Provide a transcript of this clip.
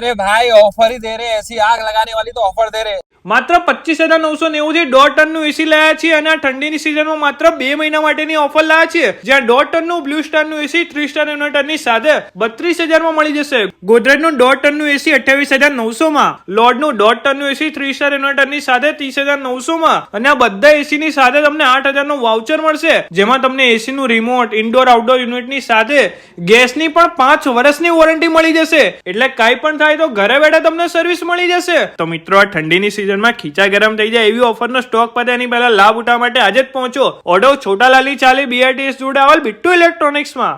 अरे भाई ऑफर ही दे रहे, ऐसी आग लगाने वाली तो ऑफर दे रहे। માત્ર 25,990 થી 1.5 ટનનું એસી લાયા છીએ અને આ ઠંડીની સિઝનમાં માત્ર 2 મહિના માટેની ઓફર લાયા છીએ, જ્યાં 1.5 ટનનું બ્લુ સ્ટારનું એસી 3 સ્ટાર ઇન્વર્ટરની સાથે 32,000 માં મળી જશે. ગોદરેજનું 1.5 ટનનું એસી 28,900 માં, લોર્ડનું 1.5 ટનનું એસી 3 સ્ટાર ઇન્વર્ટરની સાથે 30,900 માં અને આ બધા એસીની સાથે તમને 8,000 નું વાઉચર મળશે, જેમાં તમને એસી નું રિમોટ, ઇન્ડોર આઉટડોર યુનિટની સાથે ગેસની પણ 5 વર્ષની વોરંટી મળી જશે. એટલે કાંઈ પણ થાય તો ઘરે બેઠા તમને સર્વિસ મળી જશે. તો મિત્રો, આ ઠંડીની સિઝનમાં ખીચા ગરમ થઈ જાય એવી ઓફરનો સ્ટોક પતે એની પહેલા લાભ ઉઠાવવા માટે આજે જ પહોંચો ઓડો છોટા લાલી ચાલી BRTS જોડાવલ બિટ્ટુ ઇલેક્ટ્રોનિક્સમાં.